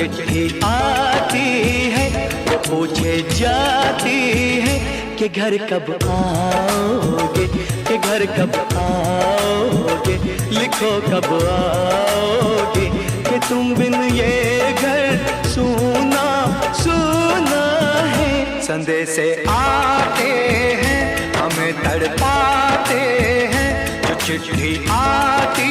चिट्ठी आती है वो पूछे जाती है कि घर कब आओगे, कि घर कब आओगे, लिखो कब आओगे, कि तुम बिन ये घर सूना सूना है। संदेश आते हैं हमें तड़पाते हैं, जो चिट्ठी आती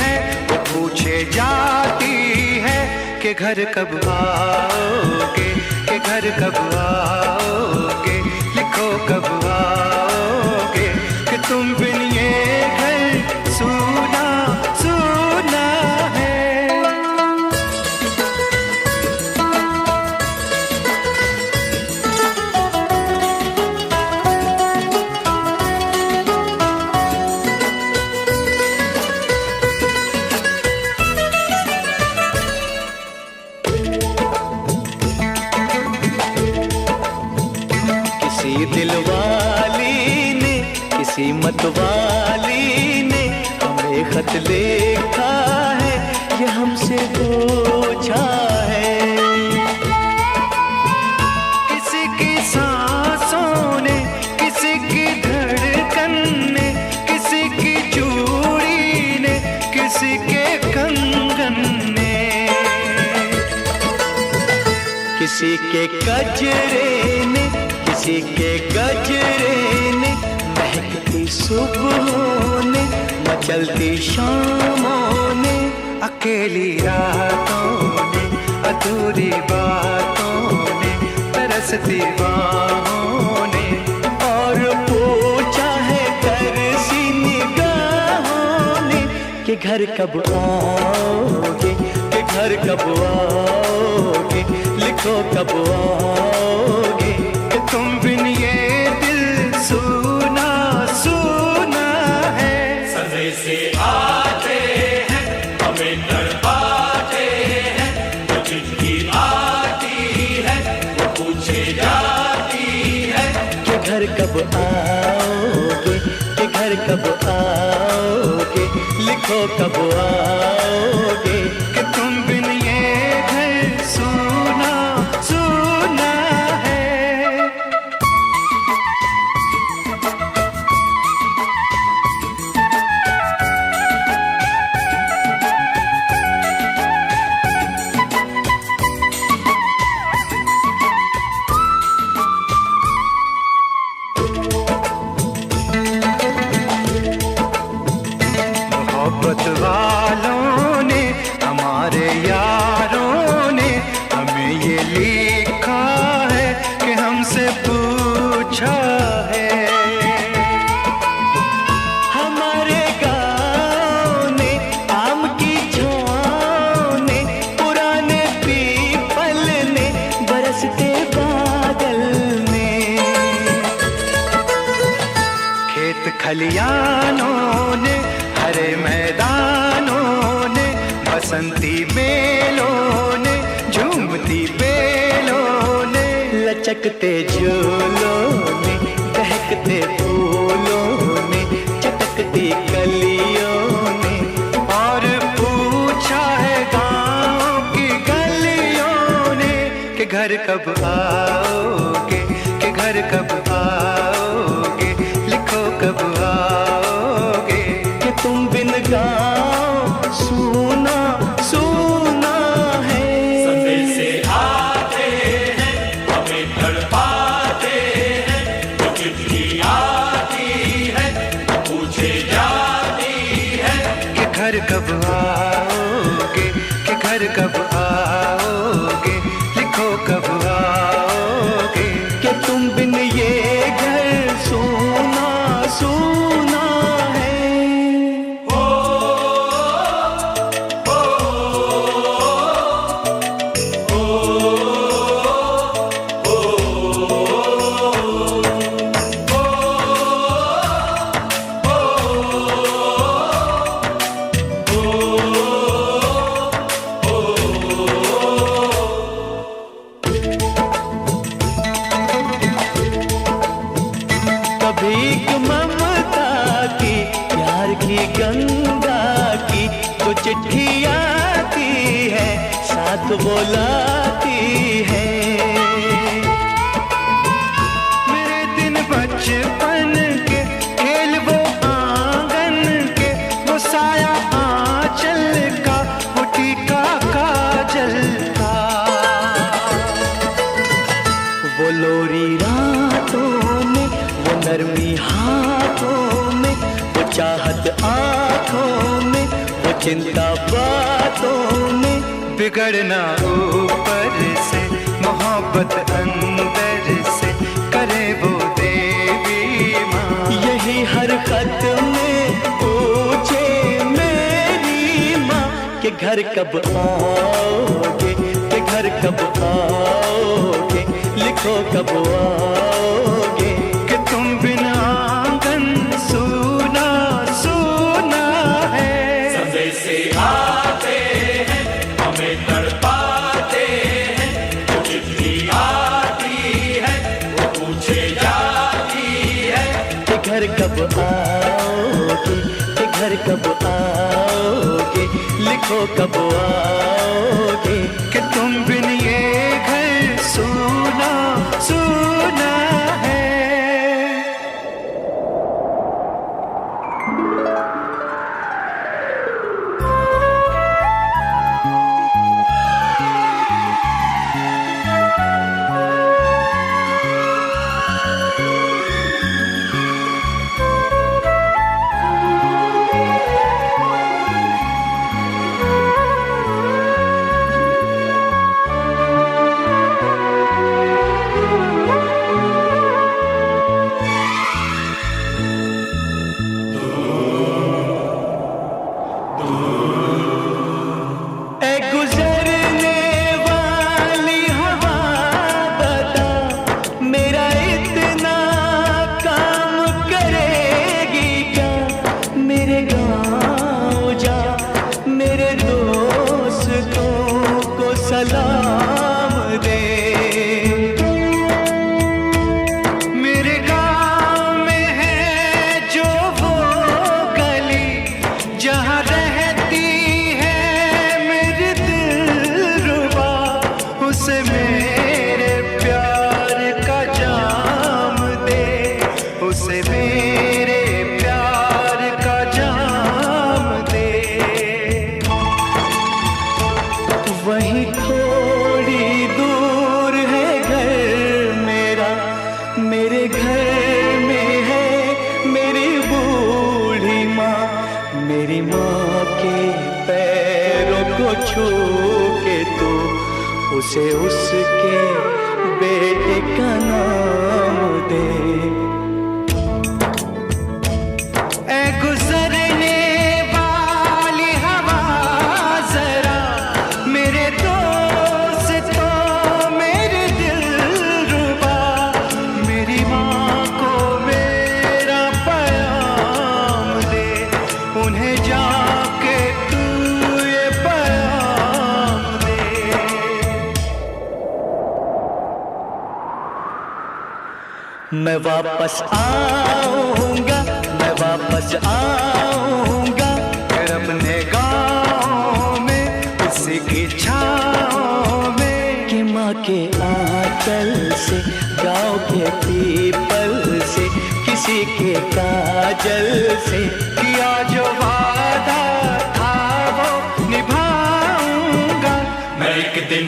है वो पूछे जाती है कि घर कब आओगे, कि घर कब आओगे, लिखो कब आओगे, कि तुम बिन ये घर सूना सूना है। किसी दिलवाली ने, किसी मतवाली ने हमें खत लिखा है, ये हमसे पूछा है। किसी की सांसों ने, किसी की धड़कन ने, किसी की चूड़ी ने, किसी के कंगन ने, किसी के गजरे ने, किसी के गजरे ने, महकती सुबहों ने, मचलती शामों ने, अकेली रातों ने, अधूरी बातों ने, तरसती बाहों ने, और पूछा है तरसी निगाहों ने कि घर कब आओगे, कि घर कब आओगे, लिखो कब आओगे, तुम बिन ये दिल सूना सूना है। संदेश आते हैं हमें तड़पाते हैं, वो चिट्ठी आती है वो पूछे जाती है कि घर कब आओगे, कि घर कब आओगे, लिखो कब आओगे, कि तुम बिन ये घर सूना सूना है। मोहब्बत वालों ने, हमारे यारों ने हमें ये लिखा है कि हमसे पूछा है। हमारे गाँव ने, आम की छाँव ने, पुराने पीपल ने, बरसते बादल ने, खेत खलियानों ने, हरे मैदानों ने, बसंती बेलों ने, झूमती बेलों ने, लचकते झूलों ने, बहकते फूलों ने, चटकती कलियों ने, और पूछा है गाँव की गलियों ने कि घर कब आओगे, कि घर कब आओगे, लिखो कब आओगे, कि तुम बिन गाँव सूना सूना है। संदेश आते हैं हमें तड़पाते हैं, वो चिट्ठी आती है वो पूछे जाती है कि घर कब आओगे, कि घर कब आओगे, लिखो कब आओगे, कि तुम बिन ये वो लाती है। मेरे दिन बचपन के खेल वो आंगन के, वो साया आंचल का, वो टीका काजल का, वो लोरी रातों में, वो नरमी हाथों में, वो चाहत आँखों में, वो चिंता बातों में। बिगड़ना ऊपर से, मोहब्बत अंदर से, करे वो देवी माँ। यही हर खत में पूछे मेरी माँ कि घर कब आओगे, कि घर कब आओगे, लिखो कब आओगे। कि तुम बिना आंगन सूना सूना है। संदेशे आते हैं, हमें तड़पाते हैं, वो चिट्ठी आती है, वो पूछे जाती है कि घर कब आओगे, कि घर कब आओगे, लिखो कब आओगे। कि तुम बिन ये घर सूना सूना है। सलाम दे। मेरे गाँव में है जो वो गली, जहाँ रहती है मेरी दिलरुबा, उसे मेरे प्यार का जाम दे, उसे मेरे प्यार का जाम दे। वहीं थोड़ी दूर है घर मेरा, मेरे घर में है मेरी बूढ़ी माँ। मेरी माँ के पैरों को छू के तू उसे उसके बेटे का नाम दे। ऐ गुजरने वाली हवा जरा, मेरे दोस्तों मेरे दिलरुबा, मेरी माँ को मेरा पैगाम दे, उन्हें जाके तू ये पैगाम दे। मैं वापस आऊंगा, मैं वापस आऊंगा, फिर अपने गाँव में उसी की छाँव में। कि माँ के आंचल से, गाँव के पीपल से, किसी के काजल से किया जो वादा था वो निभाऊंगा। मैं एक दिन